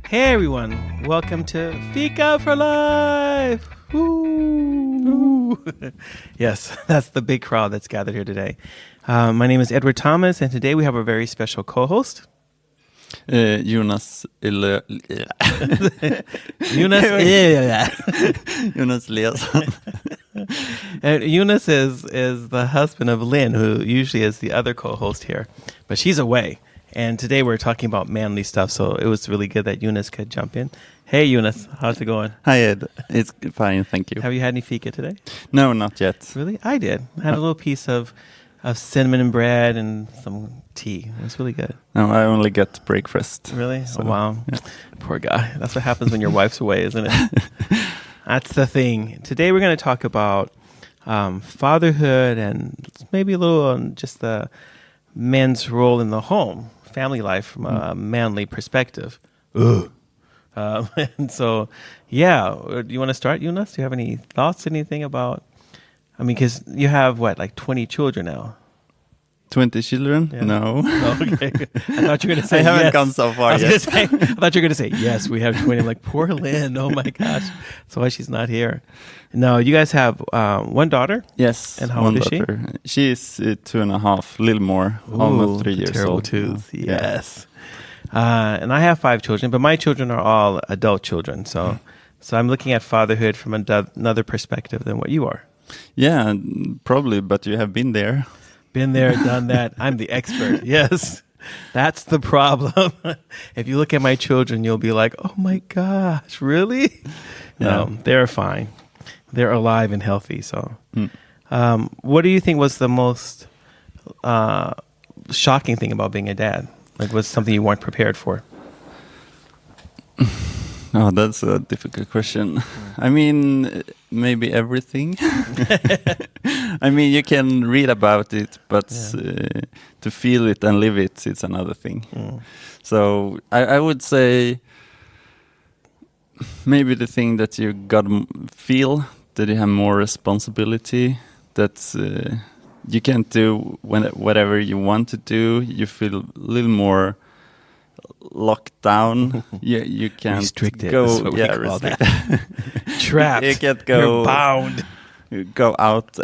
Hey everyone, welcome to Fika for Life. Woo. Yes, that's the big crowd that's gathered here today. My name is Edward Thomas, and today we have a very special co-host. Jonas Jonas. Jonas Leasson. And Jonas is the husband of Lynn, who usually is the other co-host here, but she's away. And today we're talking about manly stuff, so it was really good that Jonas could jump in. Hey, Jonas, how's it going? Hi, Ed. It's fine, thank you. Have you had any fika today? No, not yet. Really? I did. I had a little piece of cinnamon and bread and some tea. It was really good. No, I only get breakfast. Really? So, oh, wow. yeah. Poor guy. That's what happens when your wife's away, isn't it? That's the thing. Today we're going to talk about fatherhood and maybe a little on just the men's role in the home, family life from a manly perspective. And so, yeah, do you want to start, Jonas? Do you have any thoughts, anything about, because you have, like 20 children now? 20 children? Yeah. No. Okay. I thought you were going to say I haven't yes. gone so far yet. I thought you were going to say, yes, we have 20. I'm like, poor Lynn. Oh, my gosh. That's why she's not here. No, you guys have one daughter? Yes. And how old is she? She is 2.5, a little more, almost 3 years terrible old. Tooth. Yeah. Yes. And I have 5 children, but my children are all adult children. So I'm looking at fatherhood from another perspective than what you are. Yeah, probably, but you have been there. Been there, done that. I'm the expert. Yes. That's the problem. If you look at my children, you'll be like, oh my gosh, really? Yeah. No, they're fine. They're alive and healthy. So what do you think was the most shocking thing about being a dad? Like, what's something you weren't prepared for? Oh, that's a difficult question. Maybe everything. You can read about it, but to feel it and live it, it's another thing. So I would say maybe the thing that you feel that you have more responsibility, that you can't do whatever you want to do. You feel a little more locked down. You can't restricted. go. That's what we call that. Trapped. You can't go. You're bound. Go out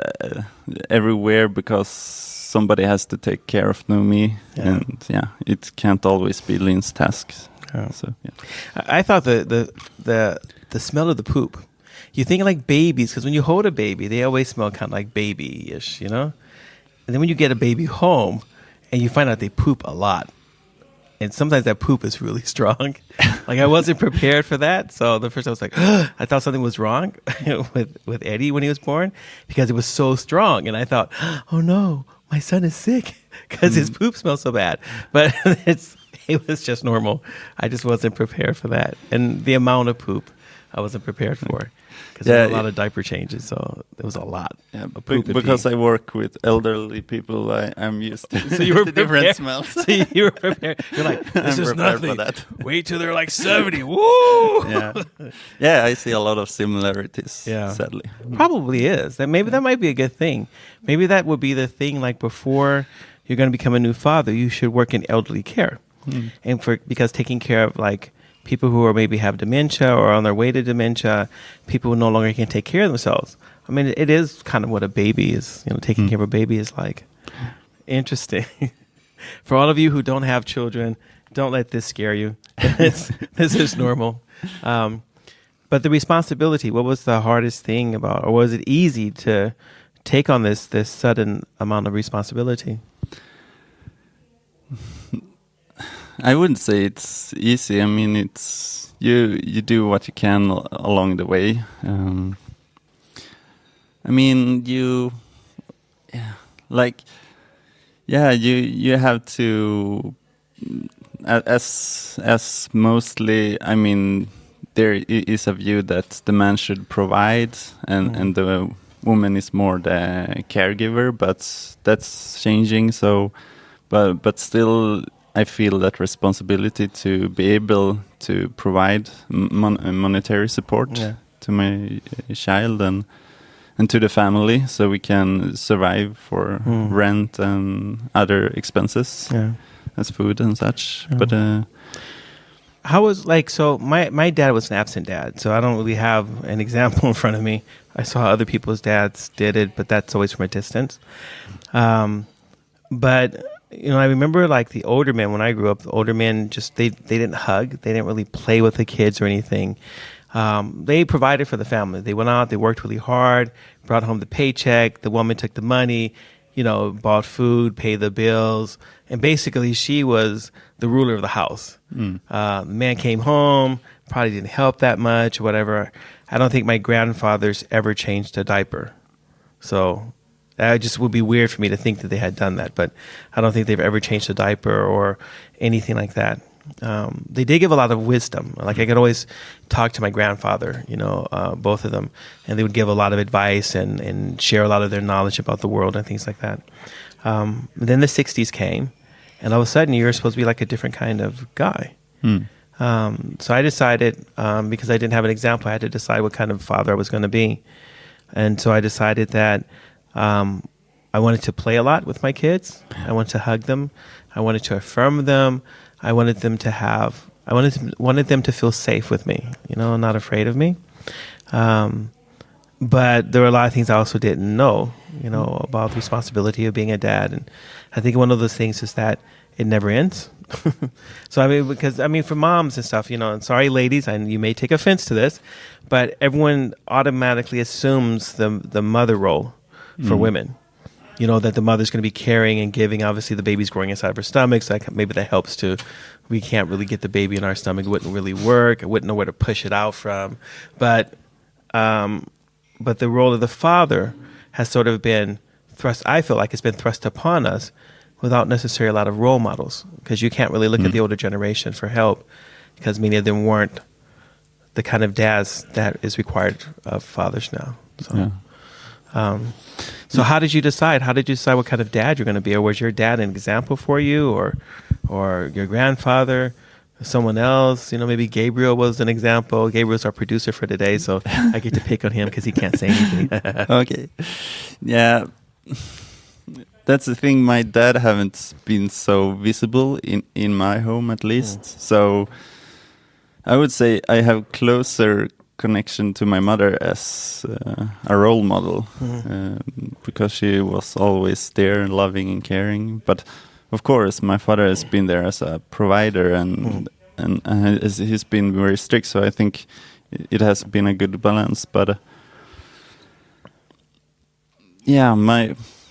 everywhere because somebody has to take care of Nomi, and it can't always be Lynn's task. So I thought the smell of the poop. You think like babies, because when you hold a baby, they always smell kind of like baby-ish, And then when you get a baby home, and you find out they poop a lot. And sometimes that poop is really strong. Like, I wasn't prepared for that. So the first I was like, I thought something was wrong with Eddie when he was born because it was so strong. And I thought, oh no, my son is sick because his poop smells so bad. But it was just normal. I just wasn't prepared for that. And the amount of poop I wasn't prepared for. Because there were a lot of diaper changes, so it was a lot. Yeah, because I work with elderly people, I'm used to so you were different smells. So you were prepared. You're like, this is nothing. For that. Wait till they're like 70. Woo! Yeah, I see a lot of similarities, sadly. Probably is. Maybe that might be a good thing. Maybe that would be the thing, like before you're going to become a new father, you should work in elderly care. And because taking care of like people who are maybe have dementia or on their way to dementia, people who no longer can take care of themselves. It is kind of what a baby is, taking care of a baby is like. Interesting. For all of you who don't have children, don't let this scare you. This is normal. But the responsibility, what was the hardest thing about, or was it easy to take on this sudden amount of responsibility? I wouldn't say it's easy. It's you do what you can along the way. You have to as mostly. There is a view that the man should provide, and the woman is more the caregiver. But that's changing. So, but still. I feel that responsibility to be able to provide monetary support to my child and to the family, so we can survive for rent and other expenses as food and such. But How was like so? My dad was an absent dad, so I don't really have an example in front of me. I saw other people's dads did it, but that's always from a distance. Um, but I remember like the older men when I grew up. The older men just they didn't hug. They didn't really play with the kids or anything. They provided for the family. They went out. They worked really hard. Brought home the paycheck. The woman took the money. Bought food, paid the bills, and basically she was the ruler of the house. The man came home, probably didn't help that much or whatever. I don't think my grandfathers ever changed a diaper. So that just would be weird for me to think that they had done that, but I don't think they've ever changed a diaper or anything like that. They did give a lot of wisdom. Like I could always talk to my grandfather, both of them, and they would give a lot of advice and share a lot of their knowledge about the world and things like that. Then the 60s came, and all of a sudden you're supposed to be like a different kind of guy. So I decided, because I didn't have an example, I had to decide what kind of father I was going to be. And so I decided that I wanted to play a lot with my kids. I wanted to hug them. I wanted to affirm them. I wanted them to feel safe with me, not afraid of me. But there were a lot of things I also didn't know, about the responsibility of being a dad. And I think one of those things is that it never ends. So, because for moms and stuff, and sorry, ladies, and you may take offense to this, but everyone automatically assumes the mother role for women. That the mother's going to be caring and giving. Obviously, the baby's growing inside of her stomach, so maybe that helps too. We can't really get the baby in our stomach. It wouldn't really work. I wouldn't know where to push it out from. But the role of the father has sort of been thrust. I feel like it's been thrust upon us without necessarily a lot of role models, because you can't really look at the older generation for help, because many of them weren't the kind of dads that is required of fathers now. So. Yeah. So how did you decide? How did you decide what kind of dad you're going to be? Or was your dad an example for you, or your grandfather, or someone else? Maybe Gabriel was an example. Gabriel's our producer for today, so I get to pick on him because he can't say anything. Okay. Yeah. That's the thing. My dad haven't been so visible in my home, at least. So I would say I have closer connection to my mother as a role model, because she was always there, loving and caring. But of course, my father has been there as a provider, and he's been very strict. So I think it has been a good balance. But yeah,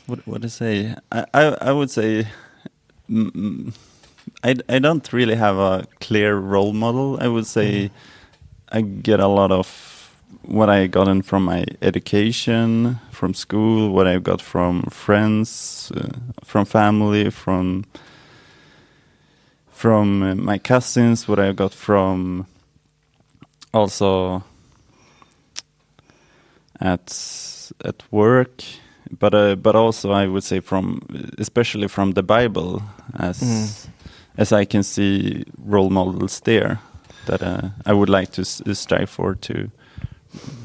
what to say? I would say I don't really have a clear role model. I would say. I get a lot of what I gotten from my education, from school, what I've got from friends, from family, from my cousins, what I got from also at work, but also I would say especially from the Bible, as I can see role models there that I would like to strive for to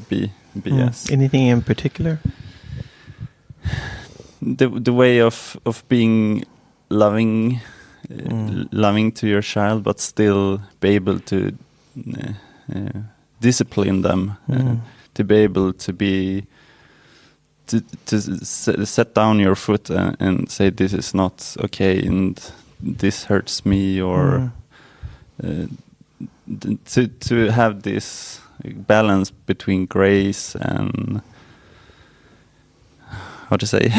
be as. Anything in particular? The way of being loving to your child, but still be able to discipline them, to be able to set down your foot and say this is not okay and this hurts me, or to have this balance between grace and how to say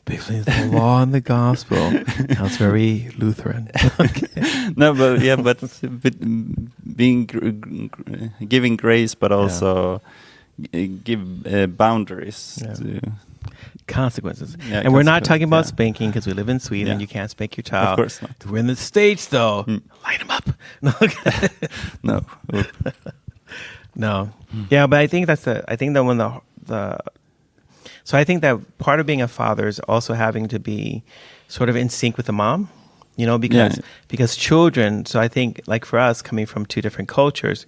basically the law and the gospel. Sounds very Lutheran. Okay. No, but yeah, but being giving grace, but also give boundaries to consequences. Yeah, and we're not talking about spanking, because we live in Sweden. Yeah. You can't spank your child. Of course not. We're in the States, though. Light them up. No. No. No. Yeah, but I think so I think that part of being a father is also having to be sort of in sync with the mom, because children. So I think, like for us, coming from two different cultures,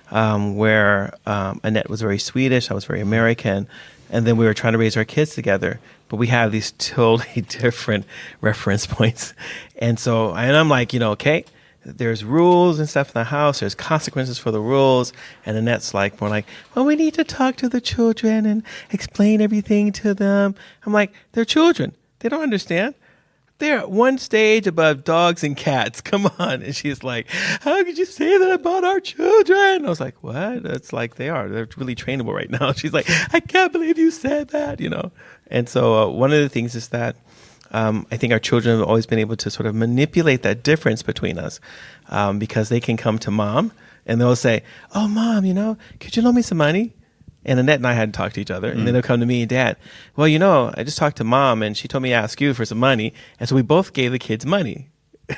where Annette was very Swedish, I was very American, and then we were trying to raise our kids together, but we have these totally different reference points. And I'm like, okay, there's rules and stuff in the house. There's consequences for the rules. And Annette's like, more like, well, we need to talk to the children and explain everything to them. I'm like, they're children. They don't understand. They're one stage above dogs and cats. Come on. And she's like, how could you say that about our children? I was like, what? It's like they're really trainable right now. She's like, I can't believe you said that, you know? And so one of the things is that I think our children have always been able to sort of manipulate that difference between us because they can come to mom and they'll say, oh, mom, you know, could you loan me some money? And Annette and I hadn't talked to each other. And then they'll come to me and Dad, well, you know, I just talked to mom and she told me to ask you for some money. And so we both gave the kids money.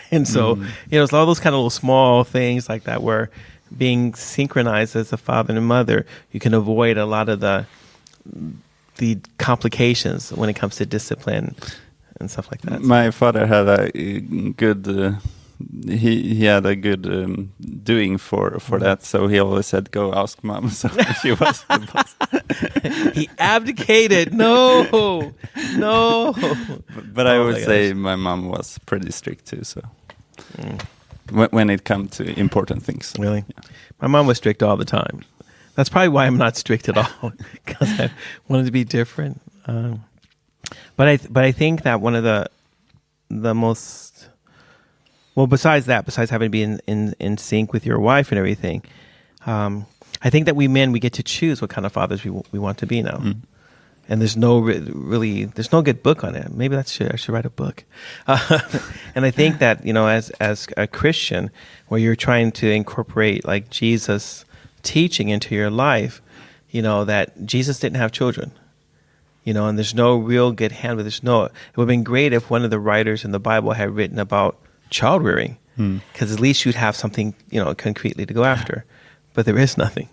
And so, you know, it's all those kind of little small things like that where being synchronized as a father and a mother, you can avoid a lot of the complications when it comes to discipline and stuff like that. My father had a good... he had a good doing for that, so he always said, "Go ask mom." So she was the boss. He abdicated. No. But I would say my mom was pretty strict too. So when it comes to important things, really, my mom was strict all the time. That's probably why I'm not strict at all, because I wanted to be different. But I think that one of the most besides having to be in sync with your wife and everything, I think that we get to choose what kind of fathers we want to be now. And there's no there's no good book on it. Maybe I should write a book. And I think that, you know, as a Christian, where you're trying to incorporate like Jesus' teaching into your life, you know, that Jesus didn't have children. You know, and there's no real good handbook. It would have been great if one of the writers in the Bible had written about child rearing, because at least you'd have something, you know, concretely to go after. But there is nothing.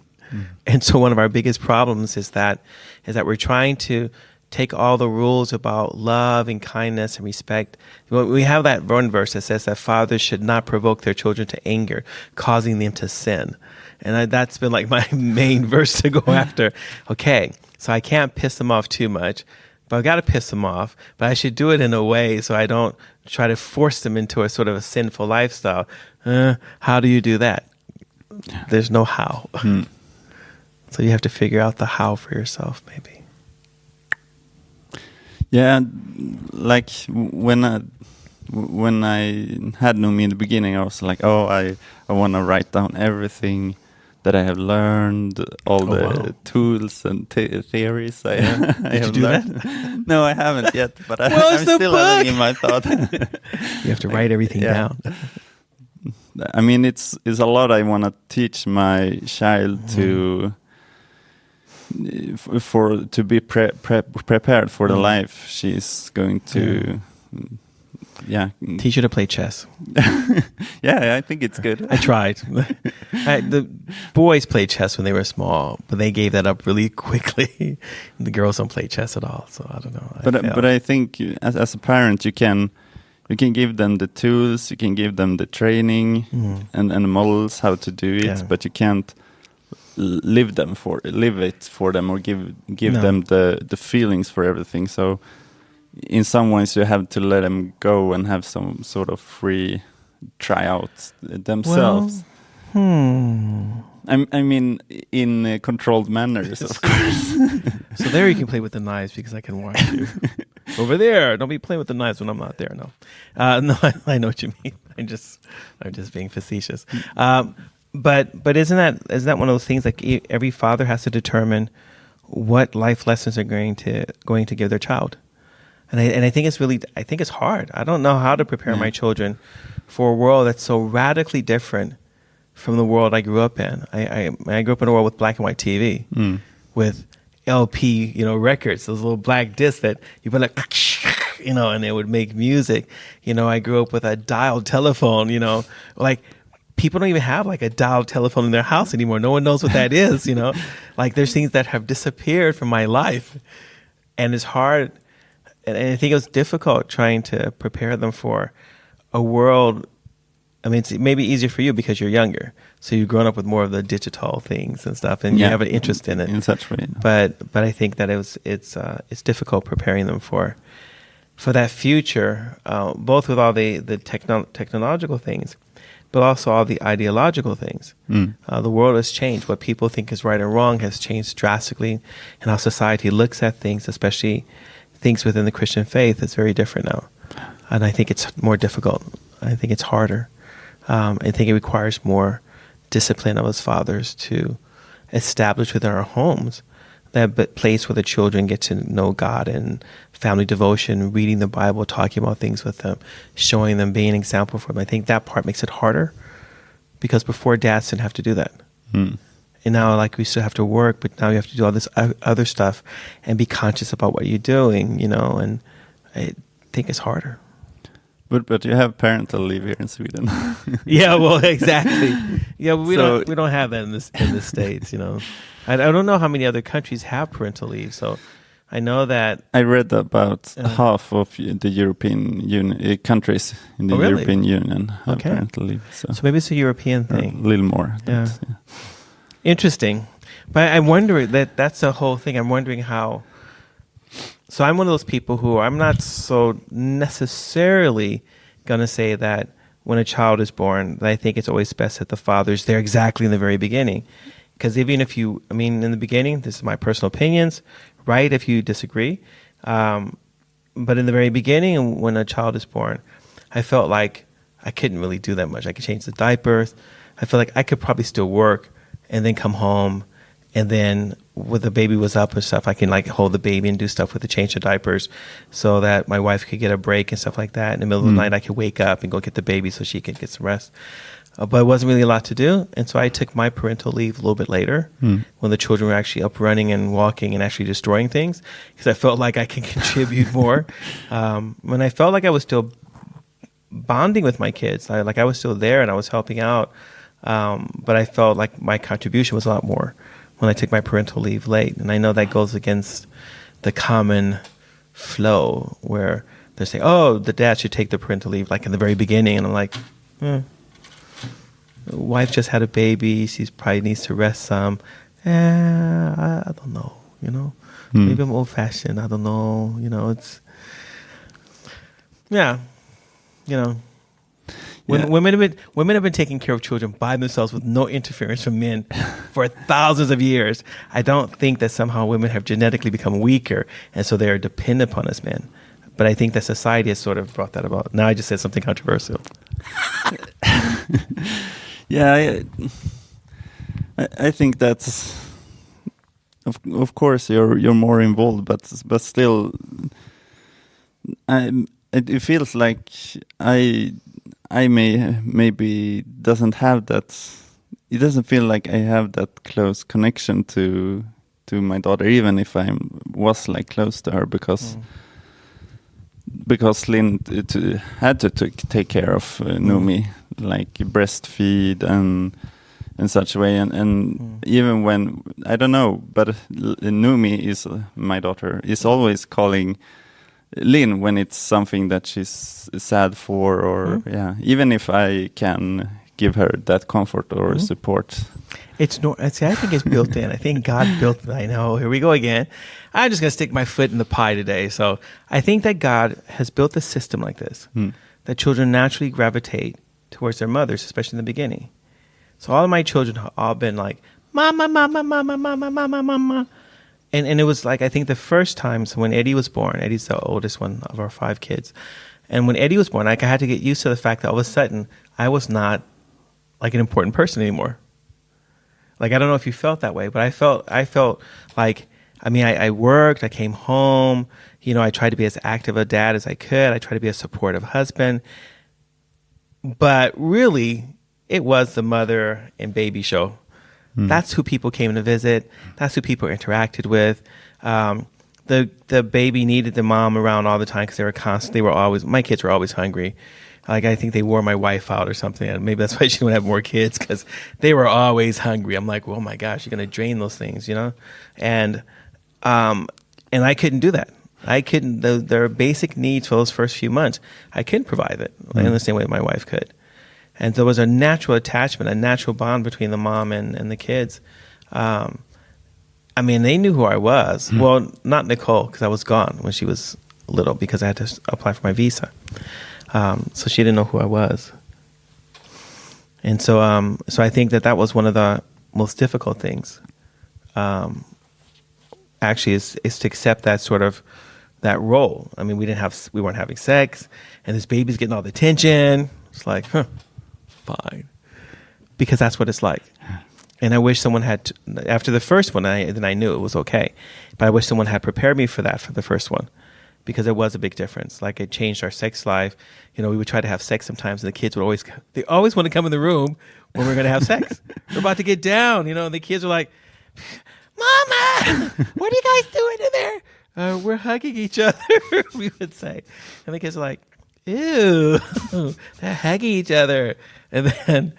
And so one of our biggest problems is that we're trying to take all the rules about love and kindness and respect. We have that one verse that says that fathers should not provoke their children to anger, causing them to sin. And that's been like my main verse to go after. Okay, so I can't piss them off too much, but I've got to piss them off. But I should do it in a way so I don't try to force them into a sort of a sinful lifestyle. How do you do that? There's no how. So you have to figure out the how for yourself, maybe. Yeah, like when I had Noomi in the beginning, I was like, oh, I want to write down everything that I have learned, all the tools and theories I have learned. That? No, I haven't yet, but I'm still having in my thought. You have to write everything down. I mean, it's a lot I want to teach my child to be prepared for the life she's going to. Yeah, teach her to play chess. Yeah, I think it's good. I tried. The boys played chess when they were small, but they gave that up really quickly. The girls don't play chess at all, so I don't know. But I think as a parent, you can give them the tools, you can give them the training and the models how to do it, but you can't live it for them or give them the feelings for everything. So in some ways you have to let them go and have some sort of free tryouts themselves. I mean, in controlled manners, of course. So there you can play with the knives because I can watch you. Over there, don't be playing with the knives when I'm not there. No, no, I know what you mean. I'm just being facetious. But isn't that one of those things like every father has to determine what life lessons are going to give their child, and I think it's hard. I don't know how to prepare my children for a world that's so radically different from the world I grew up in. I grew up in a world with black and white TV, with LP, records, those little black discs that you put like, and it would make music. I grew up with a dial telephone, like people don't even have like a dial telephone in their house anymore. No one knows what that is, like there's things that have disappeared from my life, and it's hard. And I think it was difficult trying to prepare them for a world. I mean, it's maybe easier for you because you're younger, so you've grown up with more of the digital things and stuff, and you have an interest in it. In such way, but I think that it's difficult preparing them for that future, both with all the technological things, but also all the ideological things. The world has changed. What people think is right and wrong has changed drastically, and how society looks at things, especially things within the Christian faith, is very different now. And I think it's more difficult. I think it's harder. I think it requires more discipline of us fathers to establish within our homes that place where the children get to know God and family devotion, reading the Bible, talking about things with them, showing them, being an example for them. I think that part makes it harder because before dads didn't have to do that. And now like we still have to work, but now you have to do all this other stuff and be conscious about what you're doing, you know, and I think it's harder. But you have parental leave here in Sweden. Yeah, well, exactly. Yeah, we don't have that in the States, you know. I don't know how many other countries have parental leave, so I know that I read about half of the European countries in the European Union have parental leave. So maybe it's a European thing. A little more. Yeah. Interesting. But I'm wondering that's the whole thing. I'm wondering how. So I'm one of those people who I'm not so necessarily going to say that when a child is born, that I think it's always best that the father's there exactly in the very beginning. Because even if in the beginning, this is my personal opinions, right, if you disagree. But in the very beginning, when a child is born, I felt like I couldn't really do that much. I could change the diapers. I felt like I could probably still work and then come home. And then when the baby was up and stuff, I can like hold the baby and do stuff with the change of diapers so that my wife could get a break and stuff like that. In the middle of the night, I could wake up and go get the baby so she could get some rest. But it wasn't really a lot to do. And so I took my parental leave a little bit later when the children were actually up running and walking and actually destroying things because I felt like I could contribute more. When I felt like I was still bonding with my kids, I was still there and I was helping out. But I felt like my contribution was a lot more when I took my parental leave late. And I know that goes against the common flow where they're saying, oh, the dad should take the parental leave like in the very beginning. And I'm like, wife just had a baby. She probably needs to rest some. I don't know, you know. Maybe I'm old-fashioned. I don't know. You know, it's... Yeah, you know. Women have been taking care of children by themselves with no interference from men for thousands of years. I don't think that somehow women have genetically become weaker, and so they are dependent upon us men. But I think that society has sort of brought that about. Now I just said something controversial. Yeah, I think that's of course you're more involved, but still, it feels like I maybe doesn't have that. It doesn't feel like I have that close connection to my daughter, even if I was like close to her, because Lynn had to take care of Numi, like breastfeed and in such a way, and even when I don't know, but Numi is my daughter is always calling Lynn when it's something that she's sad for, or even if I can give her that comfort or support. I think it's built in. I think God built it. I know. Here we go again. I'm just going to stick my foot in the pie today. So I think that God has built a system like this, that children naturally gravitate towards their mothers, especially in the beginning. So all of my children have all been like, mama, mama, mama, mama, mama, mama. And it was like, I think the first time, so when Eddie was born, Eddie's the oldest one of our 5 kids. And when Eddie was born, I had to get used to the fact that all of a sudden, I was not like an important person anymore. Like, I don't know if you felt that way, but I felt like, I worked, I came home, you know, I tried to be as active a dad as I could. I tried to be a supportive husband. But really, it was the mother and baby show. That's who people came to visit. That's who people interacted with. The baby needed the mom around all the time because my kids were always hungry. Like, I think they wore my wife out or something. And maybe that's why she didn't have more kids, because they were always hungry. I'm like, oh my gosh, you're going to drain those things, you know? And I couldn't do that. I couldn't, their basic needs for those first few months, I couldn't provide it in the same way my wife could. And there was a natural attachment, a natural bond between the mom and the kids. They knew who I was. Well, not Nicole, because I was gone when she was little because I had to apply for my visa. So she didn't know who I was. And so I think that was one of the most difficult things. Actually, is to accept that sort of that role. I mean, we weren't having sex, and this baby's getting all the attention. It's like, fine, because that's what it's like. And I wish someone had after the first one. Then I knew it was okay, but I wish someone had prepared me for that for the first one, because there was a big difference. Like, it changed our sex life. You know, we would try to have sex sometimes, and the kids would always want to come in the room when we're going to have sex. We're about to get down, you know, and the kids are like, Mama, what are you guys doing in there? We're hugging each other, we would say. And the kids are like, ew, they're hugging each other. And then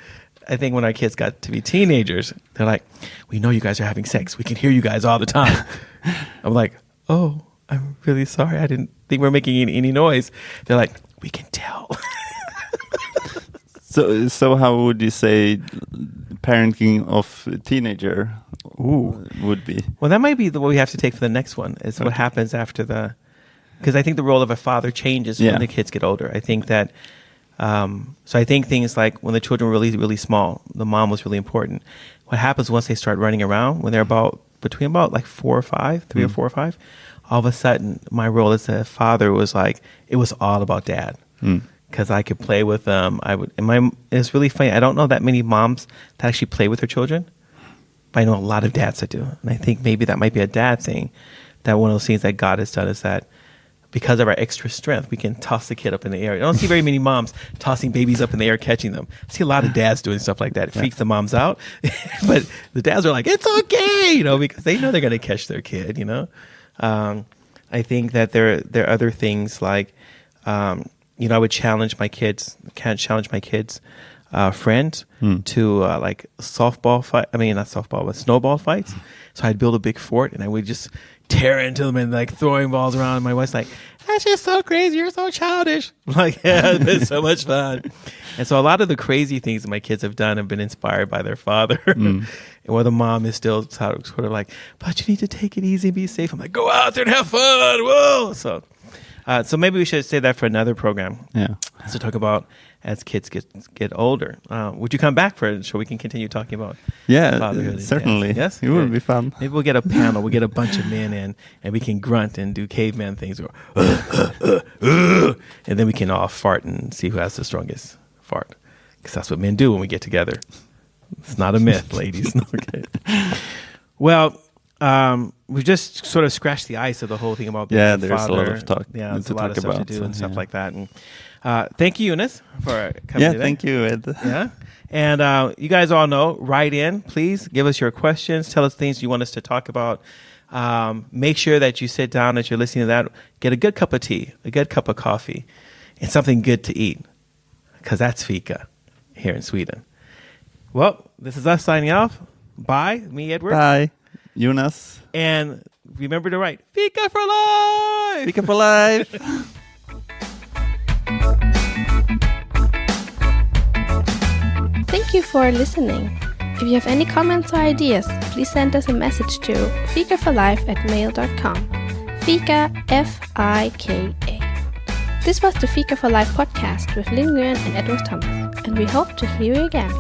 I think when our kids got to be teenagers, they're like, we know you guys are having sex. We can hear you guys all the time. I'm like, oh, I'm really sorry. I didn't think we were making any noise. They're like, we can tell. So how would you say parenting of a teenager would be? Well, that might be what we have to take for the next one, is what happens after because I think the role of a father changes when the kids get older. I think that, so I think things like when the children were really, really small, the mom was really important. What happens once they start running around, when they're between like 4 or 5, 3 or 4 or 5, all of a sudden my role as a father was like, it was all about dad. Because I could play with them. It's really funny. I don't know that many moms that actually play with their children, but I know a lot of dads that do. And I think maybe that might be a dad thing. That one of those things that God has done is that because of our extra strength, we can toss the kid up in the air. I don't see very many moms tossing babies up in the air, catching them. I see a lot of dads doing stuff like that. It freaks the moms out. But the dads are like, it's okay, you know, because they know they're going to catch their kid, you know. I think that there are other things like, you know, I would challenge my kids' friends to like softball fight. I mean, not softball, but snowball fights. So I'd build a big fort and I would just tear into them and like throwing balls around. And my wife's like, that's just so crazy. You're so childish. I'm like, yeah, it's been so much fun. And so a lot of the crazy things that my kids have done have been inspired by their father. And where the mom is still sort of like, but you need to take it easy and be safe. I'm like, go out there and have fun. Whoa. So maybe we should say that for another program. Yeah. To talk about as kids get older. Would you come back for it so we can continue talking about fatherhood? Certainly. Yes? It would be fun. Maybe we'll get a panel. We'll get a bunch of men in and we can grunt and do caveman things. Or, and then we can all fart and see who has the strongest fart. Because that's what men do when we get together. It's not a myth, ladies. Okay. Well, we've just sort of scratched the ice of the whole thing about being a there's father. a lot of talk. Yeah, there's a lot of stuff to do and stuff like that. And thank you, Jonas, for coming today. Thank you, Ed. Yeah, and you guys all know, write in, please. Give us your questions. Tell us things you want us to talk about. Make sure that you sit down as you're listening to that. Get a good cup of tea, a good cup of coffee, and something good to eat, because that's fika here in Sweden. Well, this is us signing off. Bye, me, Edward. Bye, Jonas. And remember to write Fika for life! Fika for life! Thank you for listening. If you have any comments or ideas, please send us a message to fikaforlife@mail.com. Fika, F-I-K-A. This was the Fika for Life podcast with Lynn Nguyen and Edward Thomas, and we hope to hear you again.